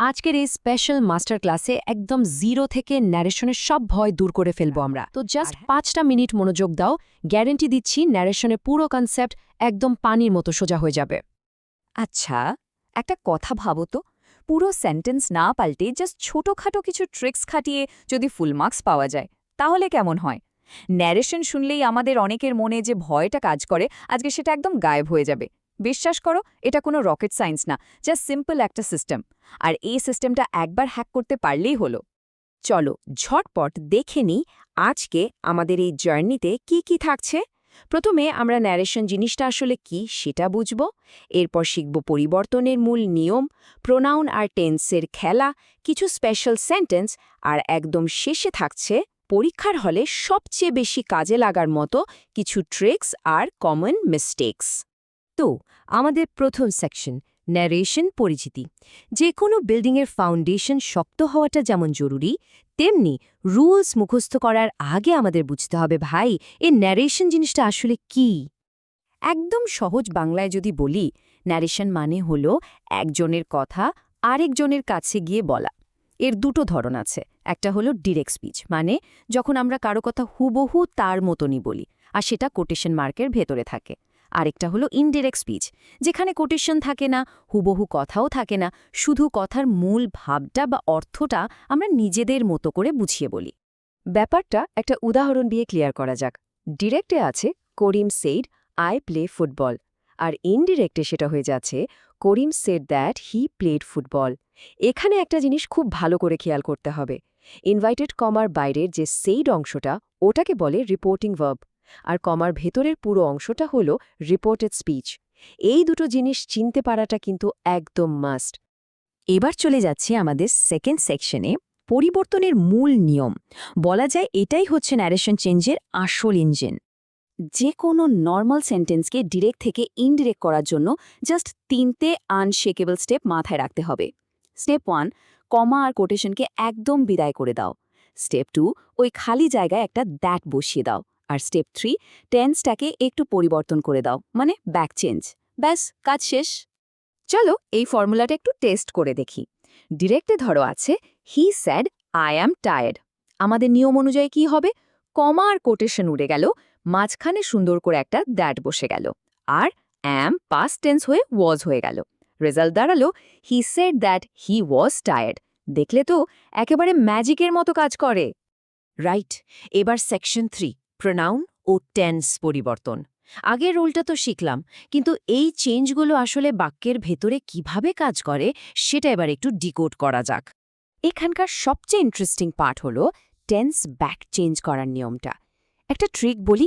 আজকের এই special master ক্লাসে একদম জিরো থেকে ন্যারেশনের সব ভয় দূর করে ফেলবো আমরা। তো জাস্ট 5টা মিনিট মনোযোগ দাও, গ্যারেন্টি দিচ্ছি ন্যারেশনের পুরো কনসেপ্ট একদম পানির মতো সোজা হয়ে যাবে। আচ্ছা, একটা কথা ভাবো তো, পুরো সেন্টেন্স না পাল্টে জাস্ট ছোটখাটো কিছু ট্রিক্স খাটিয়ে যদি ফুল মার্কস পাওয়া যায়, তাহলে কেমন হয়? ন্যারেশন শুনলেই আমাদের অনেকের মনে যে ভয়টা কাজ করে, আজকে সেটা একদম গায়েব হয়ে যাবে। বিশ্বাস করো, এটা কোনো রকেট সায়েন্স না, জাস্ট সিম্পল একটা সিস্টেম। আর এই সিস্টেমটা একবার হ্যাক করতে পারলেই হলো। চলো ঝটপট দেখে নিই আজকে আমাদের এই জার্নিতে কি কি থাকছে। প্রথমে আমরা ন্যারেশন জিনিসটা আসলে কি সেটা বুঝব, এরপর শিখব পরিবর্তনের মূল নিয়ম, প্রোনাউন আর টেন্সের খেলা, কিছু স্পেশাল সেন্টেন্স, আর একদম শেষে থাকছে পরীক্ষার হলে সবচেয়ে বেশি কাজে লাগার মতো কিছু ট্রিক্স আর কমন মিস্টেকস। তো আমাদের প্রথম সেকশন, ন্যারেশন পরিচিতি। যে কোনো বিল্ডিংয়ের ফাউন্ডেশন শক্ত হওয়াটা যেমন জরুরি, তেমনি রুলস মুখস্থ করার আগে আমাদের বুঝতে হবে ভাই, এই ন্যারেশন জিনিসটা আসলে কি। একদম সহজ বাংলায় যদি বলি, ন্যারেশন মানে হলো একজনের কথা আরেকজনের কাছে গিয়ে বলা। এর দুটো ধরন আছে। একটা হলো ডিরেক্ট স্পিচ, মানে যখন আমরা কারো কথা হুবহু তার মতনই বলি, আর সেটা কোটেশন মার্কের ভেতরে থাকে। আরেকটা হলো ইনডিরেক্ট স্পিচ, যেখানে কোটেশন থাকে না, হুবহু কথাও থাকে না, শুধু কথার মূল ভাবটা বা অর্থটা আমরা নিজেদের মতো করে বুঝিয়ে বলি। ব্যাপারটা একটা উদাহরণ দিয়ে ক্লিয়ার করা যাক। ডিরেক্টে আছে Karim said I play football, আর ইনডিরেক্টে সেটা হয়ে যাচ্ছে Karim said that he played football. এখানে একটা জিনিস খুব ভালো করে খেয়াল করতে হবে। ইনভাইটেড কমার বাইরের যে সেইড অংশটা, ওটাকে বলে রিপোর্টিং ভার্ব, আর কমার ভেতরের পুরো অংশটা হলো রিপোর্টেড স্পিচ। এই দুটো জিনিস চিনতে পারাটা কিন্তু একদম মাস্ট। এবার চলে যাচ্ছে আমাদের সেকেন্ড সেকশনে, পরিবর্তনের মূল নিয়ম। বলা যায় এটাই হচ্ছে ন্যারেশন চেঞ্জের আসল ইঞ্জিন। যে কোনো নর্মাল সেন্টেন্সকে ডিরেক্ট থেকে ইনডিরেক্ট করার জন্য জাস্ট 3টে আনশেকেবল স্টেপ মাথায় রাখতে হবে। স্টেপ 1, কমা আর কোটেশনকে একদম বিদায় করে দাও। স্টেপ 2, ওই খালি জায়গায় একটা দ্যাট বসিয়ে দাও। আর স্টেপ 3, টেন্সটাকে একটু পরিবর্তন করে দাও, মানে ব্যাক চেঞ্জ। ব্যাস, কাজ শেষ। চলো এই ফর্মুলাটা একটু টেস্ট করে দেখি। ডিরেক্টে ধরো আছে হি স্যাড আই অ্যাম টায়ার্ড। আমাদের নিয়ম অনুযায়ী কি হবে? কমা আর কোটেশন উড়ে গেল, মাঝখানে সুন্দর করে একটা দ্যাট বসে গেল, আর অ্যাম পাস্ট টেন্স হয়ে ওয়াজ হয়ে গেল। রেজাল্ট দাঁড়ালো he said that he was tired. দেখলে তো, একেবারে ম্যাজিকের মতো কাজ করে। রাইট, এবার সেকশন 3, প্রোনাউন ও টেন্স পরিবর্তন। আগের রুলটা তো শিখলাম, কিন্তু এই চেঞ্জগুলো আসলে বাক্যের ভেতরে কিভাবে কাজ করে সেটা এবার একটু ডিকোড করা যাক। এখানকার সবচেয়ে ইন্টারেস্টিং পার্ট হলো টেন্স ব্যাক চেঞ্জ করার নিয়মটা। একটা ট্রিক বলি,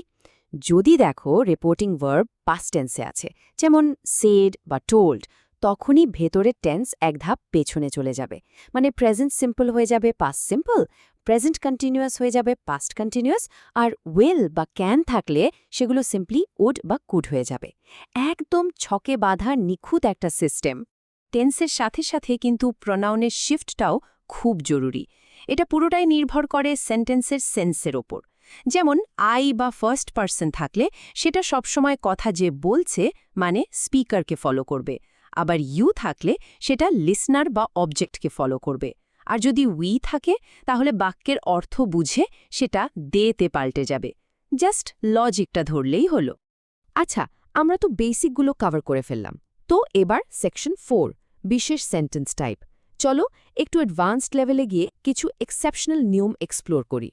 যদি দেখো রিপোর্টিং ভার্ব পাস্ট টেন্সে আছে, যেমন সেড বা টোল্ড, তখনই ভেতরে টেন্স এক ধাপ পেছনে চলে যাবে। মানে প্রেজেন্ট সিম্পল হয়ে যাবে পাস্ট সিম্পল, প্রেজেন্ট কন্টিনিউয়াস হয়ে যাবে পাস্ট কন্টিনিউয়াস, আর উইল বা ক্যান থাকলে সেগুলো সিম্পলি উড বা কুড হয়ে যাবে। একদম ছকে বাঁধা নিখুঁত একটা সিস্টেম। টেন্সের সাথে সাথে কিন্তু প্রোনাউনের শিফটটাও খুব জরুরি। এটা পুরোটাই নির্ভর করে সেন্টেন্সের সেন্সের ওপর। যেমন আই বা ফার্স্ট পারসন থাকলে সেটা সবসময় কথা যে বলছে মানে স্পিকারকে ফলো করবে, আবার ইউ থাকলে সেটা লিসনার বা অবজেক্টকে ফলো করবে। আর যদি উই থাকে তাহলে বাক্যের অর্থ বুঝে সেটা দেতে পাল্টে যাবে। জাস্ট লজিকটা ধরলেই হলো। আচ্ছা, আমরা তো বেসিকগুলো কভার করে ফেললাম। তো এবার সেকশন 4, বিশেষ সেন্টেন্স টাইপ। চলো একটু অ্যাডভান্সড লেভেলে গিয়ে কিছু এক্সেপশনাল নিয়ম এক্সপ্লোর করি।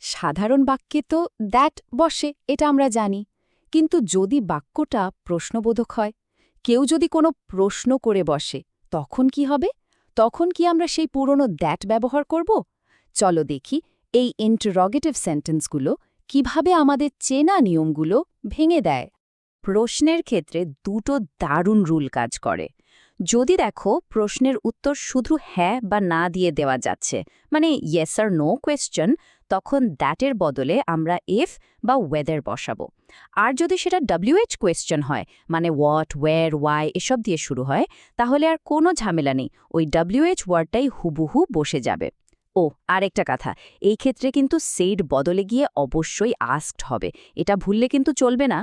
সাধারণ বাক্যে তো দ্যাট বসে, এটা আমরা জানি। কিন্তু যদি বাক্যটা প্রশ্নবোধক হয়, কেউ যদি কোনো প্রশ্ন করে বসে, তখন কি হবে? তখন কি আমরা সেই পুরনো দ্যাট ব্যবহার করব? চলো দেখি এই ইন্টারোগেটিভ সেন্টেন্সগুলো কিভাবে আমাদের চেনা নিয়মগুলো ভেঙে দেয়। প্রশ্নের ক্ষেত্রে দুটো দারুণ রুল কাজ করে। যদি দেখো প্রশ্নের উত্তর শুধু হ্যাঁ বা না দিয়ে দেওয়া যাচ্ছে, মানে ইয়েস আর নো কোয়েশ্চেন, তখন দ্যাটের বদলে আমরা ইফ বা ওয়েদার বসাবো। আর যদি সেটা WH কোয়েশ্চেন হয়, মানে হোয়াট, ওয়্যার, ওয়াই এসব দিয়ে শুরু হয়, তাহলে আর কোনো ঝামেলা নেই, ওই WH ওয়ার্ডটাই হুবহু বসে যাবে। ও আরেকটা কথা, এই ক্ষেত্রে কিন্তু সেইড বদলে গিয়ে অবশ্যই আস্কড হবে, এটা ভুললে কিন্তু চলবে না।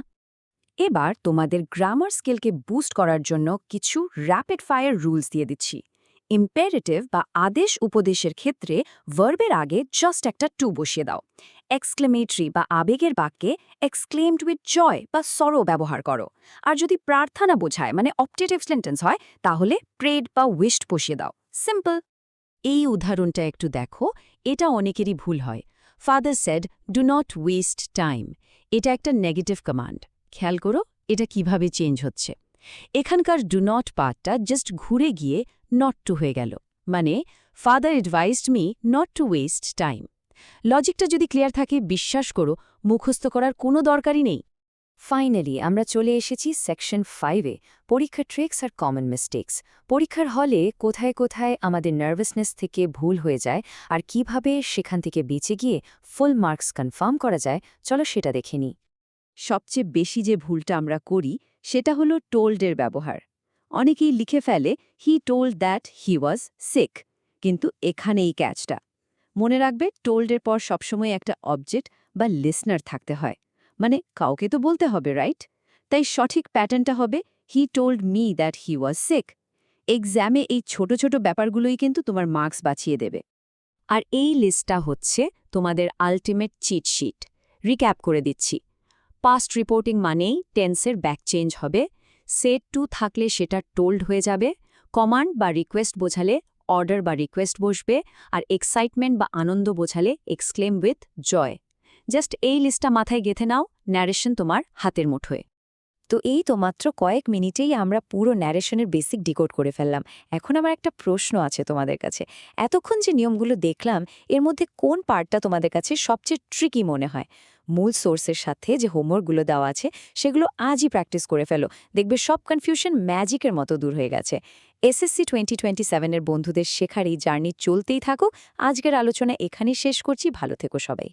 এবার তোমাদের গ্রামার স্কিলকে বুস্ট করার জন্য কিছু র্যাপিড ফায়ার রুলস দিয়ে দিচ্ছি। ইম্পেরেটিভ বা আদেশ উপদেশের ক্ষেত্রে ভার্বের আগে জাস্ট একটা টু বসিয়ে দাও। এক্সক্লেমেটরি বা আবেগের বাক্যে এক্সক্লেমড উইথ জয় বা সরো ব্যবহার করো। আর যদি প্রার্থনা বোঝায় মানে অপটেটিভ সেন্টেন্স হয় তাহলে প্রেড বা উইশড বসিয়ে দাও। সিম্পল। এই উদাহরণটা একটু দেখো, এটা অনেকেরই ভুল হয়। Father said, do not waste time. এটা একটা নেগেটিভ কমান্ড। খেয়াল করো এটা কিভাবে চেঞ্জ হচ্ছে। এখানকার ডু নট পার্টটা জাস্ট ঘুরে গিয়ে নট টু হয়ে গেল, মানে father advised me not to waste time. লজিকটা যদি ক্লিয়ার থাকে, বিশ্বাস করো, মুখস্থ করার কোনো দরকারই নেই। ফাইনালি আমরা চলে এসেছি সেকশন 5-এ, পরীক্ষার ট্রিক্স আর কমন মিস্টেক্স। পরীক্ষার হলে কোথায় কোথায় আমাদের নার্ভাসনেস থেকে ভুল হয়ে যায় আর কিভাবে সেখান থেকে বেঁচে গিয়ে ফুল মার্কস কনফার্ম করা যায়, চলো সেটা দেখে নিই। সবচেয়ে বেশি যে ভুলটা আমরা করি সেটা হলো টোল্ডের ব্যবহার। অনেকেই লিখে ফেলে he told that he was sick, কিন্তু এখানেই ক্যাচটা। মনে রাখবে টোল্ডের পর সবসময় একটা অবজেক্ট বা লিসনার থাকতে হয়, মানে কাউকে তো বলতে হবে, রাইট? তাই সঠিক প্যাটার্নটা হবে he told me that he was sick. এক্সামে এই ছোট ছোট ব্যাপারগুলোই কিন্তু তোমার মার্কস বাঁচিয়ে দেবে। আর এই লিস্টটা হচ্ছে তোমাদের আল্টিমেট চিট শিট। রিক্যাপ করে দিচ্ছি। পাস্ট রিপোর্টিং মানেই টেন্সের ব্যাক চেঞ্জ হবে, সেট টু থাকলে সেটা টোল্ড হয়ে যাবে, কমান্ড বা রিকোয়েস্ট বোঝালে অর্ডার বা রিকোয়েস্ট বসবে, আর এক্সাইটমেন্ট বা আনন্দ বোঝালে এক্সক্লেম উইথ জয়। জাস্ট এই লিস্টটা মাথায় গেঁথে নাও, ন্যারেশন তোমার হাতের মুঠোয়। তো এই তো মাত্র কয়েক মিনিটেই আমরা পুরো ন্যারেশনের বেসিক ডিকোড করে ফেললাম। এখন আমার একটা প্রশ্ন আছে তোমাদের কাছে। এতক্ষণ যে নিয়মগুলো দেখলাম, এর মধ্যে কোন পার্টটা তোমাদের কাছে সবচেয়ে ট্রিকি মনে হয়? মূল সোর্সের সাথে যে হোমওয়ার্কগুলো দেওয়া আছে সেগুলো আজই প্র্যাকটিস করে ফেলো, দেখবে সব কনফিউশন ম্যাজিকের মতো দূর হয়ে গেছে। এসএসসি 2027-এর বন্ধুদের শেখার এই জার্নি চলতেই থাকুক। আজকের আলোচনা এখানেই শেষ করছি। ভালো থেকো সবাই।